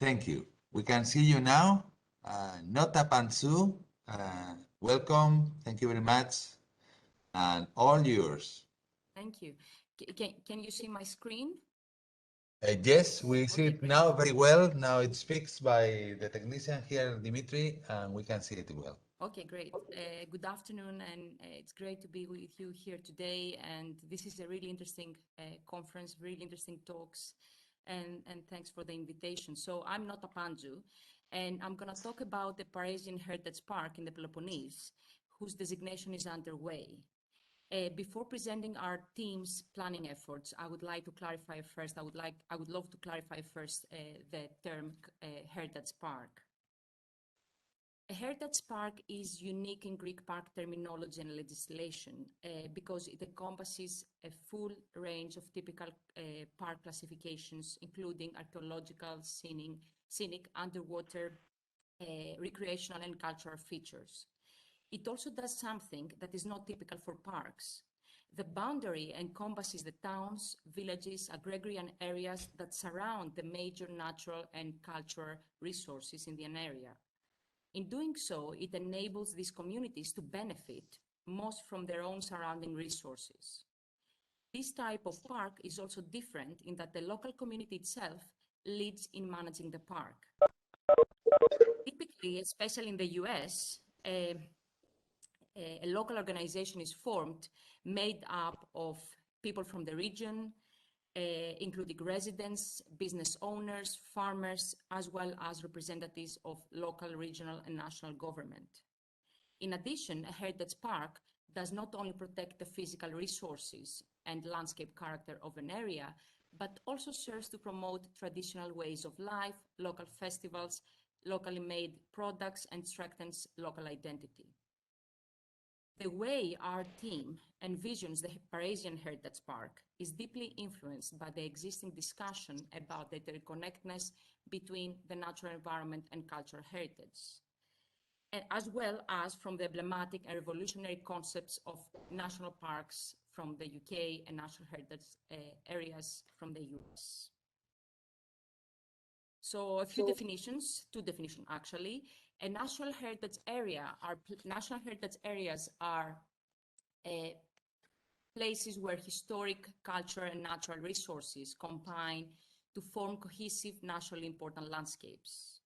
Thank you. We can see you now. Nota Pantzou, welcome. Thank you very much. And all yours. Thank you. Can you see my screen? Yes, we see Okay, it great. now very well. Now it's fixed by the technician here, Dimitri, and we can see it well. Okay, great. Good afternoon, and it's great to be with you here today. And this is a really interesting conference, really interesting talks, and thanks for the invitation. So I'm Nota Pantzou, and I'm going to talk about the Parrhasian Heritage Park in the Peloponnese, whose designation is underway. Before presenting our team's planning efforts, I would like to clarify first. I would love to clarify first the term heritage park. A heritage park is unique in Greek park terminology and legislation because it encompasses a full range of typical park classifications, including archaeological, scenic, underwater, recreational, and cultural features. It also does something that is not typical for parks. The boundary encompasses the towns, villages, agrarian areas that surround the major natural and cultural resources in an area. In doing so, it enables these communities to benefit most from their own surrounding resources. This type of park is also different in that the local community itself leads in managing the park. Typically, especially in the US, a local organization is formed made up of people from the region, including residents, business owners, farmers, as well as representatives of local, regional, and national government. In addition, a heritage park does not only protect the physical resources and landscape character of an area, but also serves to promote traditional ways of life, local festivals, locally made products, and strengthens local identity. The way our team envisions the Parrhasian Heritage Park is deeply influenced by the existing discussion about the interconnectedness between the natural environment and cultural heritage, and as well as from the emblematic and revolutionary concepts of national parks from the UK and national heritage areas from the US. So a few definitions, two definitions actually. A national heritage area national heritage areas are places where historic, cultural, and natural resources combine to form cohesive, nationally important landscapes.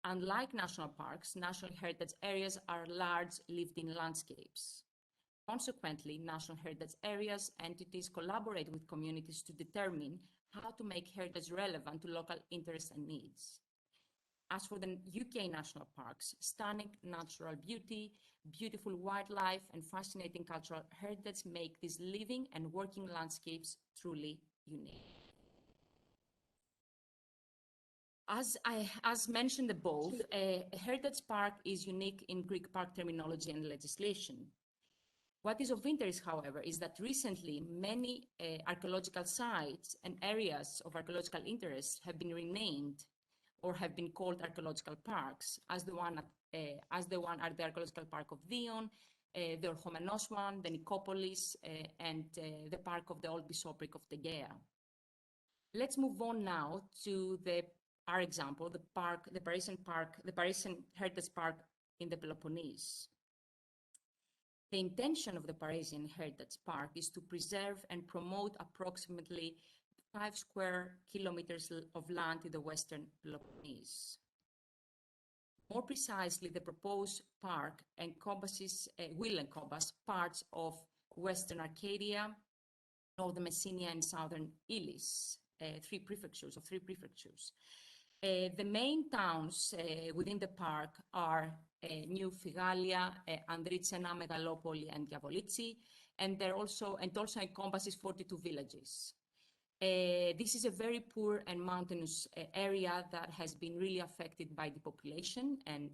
Unlike national parks, national heritage areas are large lived-in landscapes. Consequently, national heritage areas entities collaborate with communities to determine how to make heritage relevant to local interests and needs. As for the UK national parks, stunning natural beauty, beautiful wildlife, and fascinating cultural heritage make these living and working landscapes truly unique. As mentioned above, a heritage park is unique in Greek park terminology and legislation. What is of interest, however, is that recently many archaeological sites and areas of archaeological interest have been renamed or have been called archaeological parks, as the one are the Archaeological Park of Dion, the Orchomenos one, the Nicopolis, and the Park of the Old Bishopric of Tegea. Let's move on now to our example, the Parrhasian Heritage Park in the Peloponnese. The intention of the Parrhasian Heritage Park is to preserve and promote approximately 5 square kilometers of land in the Western Peloponnese. More precisely, the proposed park will encompass parts of Western Arcadia, Northern Messenia, and Southern Elis, three prefectures. The main towns within the park are New Figalia, Andritsena, Megalopoli, and Diavolitsi, and also encompasses 42 villages. This is a very poor and mountainous area that has been really affected by depopulation and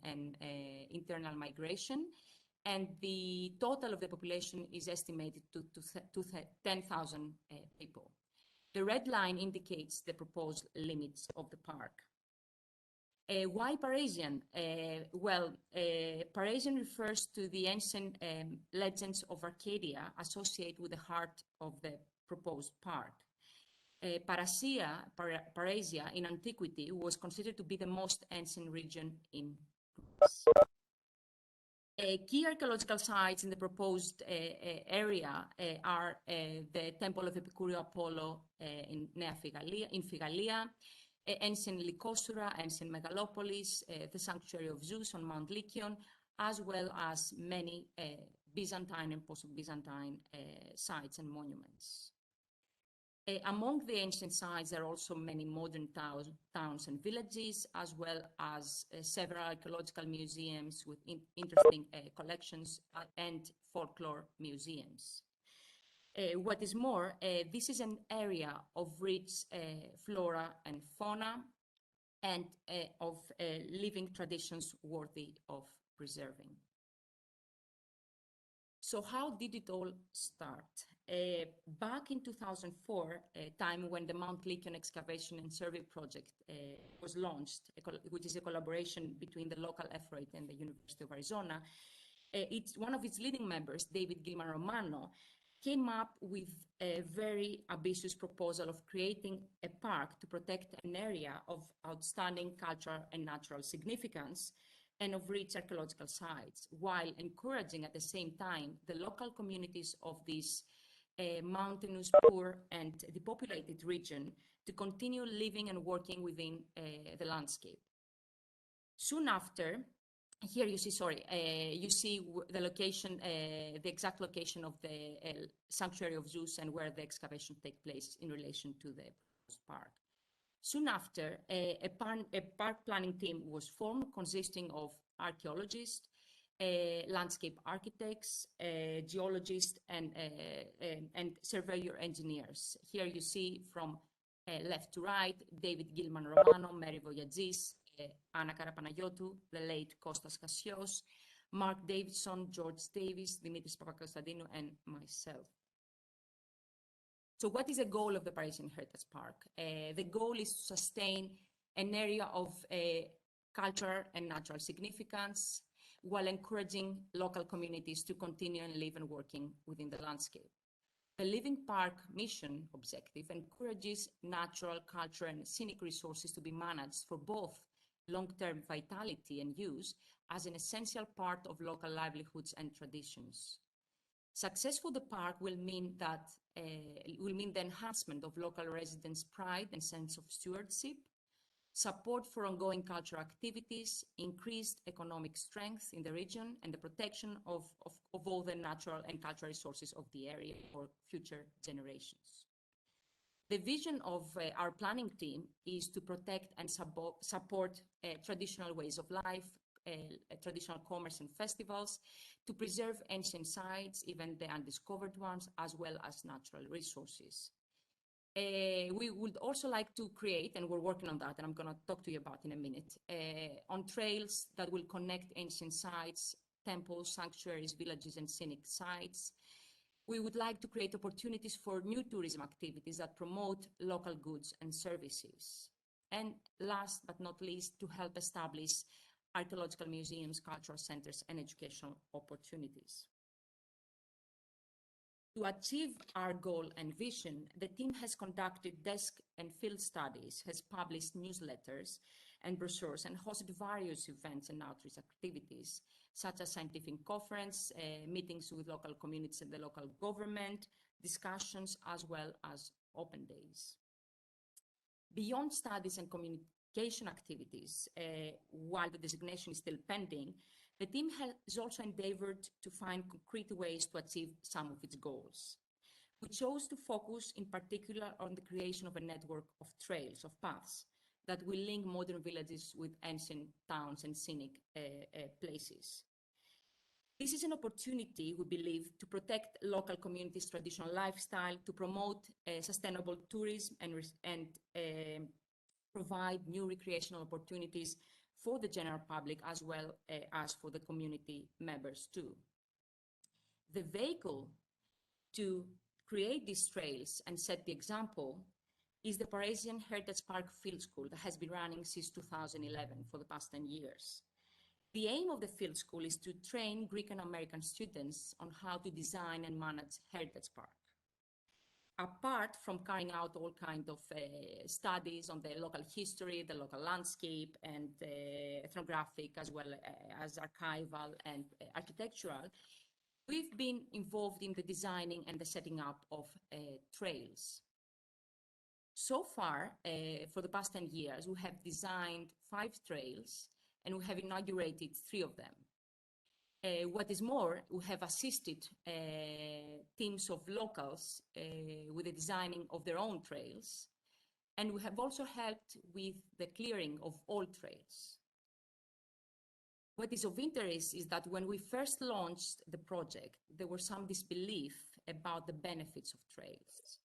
internal migration. And the total of the population is estimated to 10,000 people. The red line indicates the proposed limits of the park. Why Parrhasian? Parrhasian refers to the ancient legends of Arcadia associated with the heart of the proposed park. Parrhasia in antiquity was considered to be the most ancient region in Greece. Key archaeological sites in the proposed area are the Temple of Epicurean Apollo in Figalia, ancient Lycosura, ancient Megalopolis, the Sanctuary of Zeus on Mount Lycaon, as well as many Byzantine and post-Byzantine sites and monuments. Among the ancient sites, there are also many modern towns and villages, as well as several archaeological museums with interesting collections and folklore museums. What is more, this is an area of rich flora and fauna and of living traditions worthy of preserving. So how did it all start? Back in 2004, a time when the Mount Lycaon Excavation and Survey Project was launched, which is a collaboration between the local effort and the University of Arizona, one of its leading members, David Gilman Romano, came up with a very ambitious proposal of creating a park to protect an area of outstanding cultural and natural significance and of rich archaeological sites, while encouraging at the same time the local communities of this mountainous, poor, and depopulated region to continue living and working within the landscape. Soon after, here you see, you see the location, the exact location of the Sanctuary of Zeus and where the excavation takes place in relation to the park. Soon after, a park planning team was formed consisting of archaeologists, landscape architects, geologists, and surveyor engineers. Here you see from left to right, David Gilman Romano, Mary Voyagis, Anna Karapanagiotou, the late Kostas Kassios, Mark Davidson, George Davis, Dimitris Papakonstantinou, and myself. So what is the goal of the Parrhasian Heritage Park? The goal is to sustain an area of cultural and natural significance while encouraging local communities to continue and live and working within the landscape. The Living Park mission objective encourages natural, cultural, and scenic resources to be managed for both long-term vitality and use as an essential part of local livelihoods and traditions. Success for the park will mean the enhancement of local residents' pride and sense of stewardship, support for ongoing cultural activities, increased economic strength in the region, and the protection of all the natural and cultural resources of the area for future generations. The vision of our planning team is to protect and support traditional ways of life, traditional commerce and festivals, to preserve ancient sites, even the undiscovered ones, as well as natural resources. We would also like to create, and we're working on that, and I'm going to talk to you about in a minute, on trails that will connect ancient sites, temples, sanctuaries, villages, and scenic sites. We would like to create opportunities for new tourism activities that promote local goods and services. And last but not least, to help establish archaeological museums, cultural centers, and educational opportunities. To achieve our goal and vision, the team has conducted desk and field studies, has published newsletters and brochures, and hosted various events and outreach activities, such as scientific conference, meetings with local communities and the local government, discussions, as well as open days. Beyond studies and communication activities, while the designation is still pending, the team has also endeavored to find concrete ways to achieve some of its goals. We chose to focus in particular on the creation of a network of trails, of paths, that will link modern villages with ancient towns and scenic places. This is an opportunity, we believe, to protect local communities' traditional lifestyle, to promote sustainable tourism and provide new recreational opportunities for the general public as well as for the community members too. The vehicle to create these trails and set the example is the Parrhasian Heritage Park Field School that has been running since 2011 for the past 10 years. The aim of the field school is to train Greek and American students on how to design and manage heritage park. apart from carrying out all kinds of studies on the local history, the local landscape, and ethnographic, as well as archival and architectural, we've been involved in the designing and the setting up of trails. So far, for the past 10 years, we have designed 5 trails and we have inaugurated 3 of them. What is more, we have assisted teams of locals with the designing of their own trails, and we have also helped with the clearing of all trails. What is of interest is that when we first launched the project, there was some disbelief about the benefits of trails.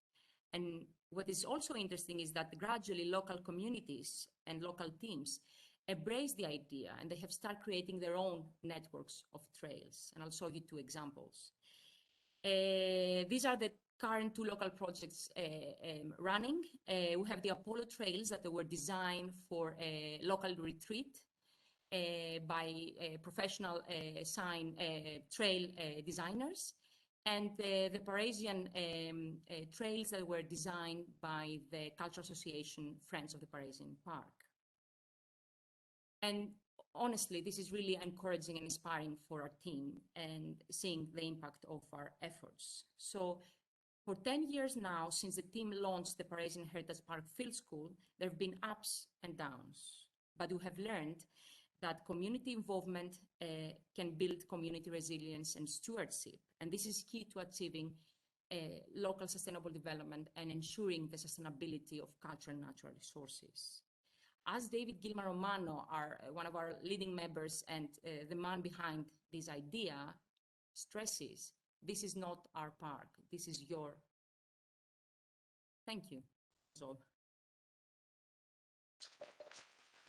And what is also interesting is that gradually local communities and local teams embrace the idea, and they have started creating their own networks of trails. And I'll show you 2 examples. These are the current 2 local projects running. We have the Apollo trails that were designed for a local retreat by professional trail designers, and the Parrhasian trails that were designed by the Cultural Association Friends of the Parrhasian Park. And honestly, this is really encouraging and inspiring for our team and seeing the impact of our efforts. So for 10 years now, since the team launched the Parrhasian Heritage Park Field School, there have been ups and downs, but we have learned that community involvement can build community resilience and stewardship. And this is key to achieving local sustainable development and ensuring the sustainability of cultural and natural resources. As David Gilman Romano, one of our leading members and the man behind this idea, stresses, this is not our park, this is your. Thank you. That's all.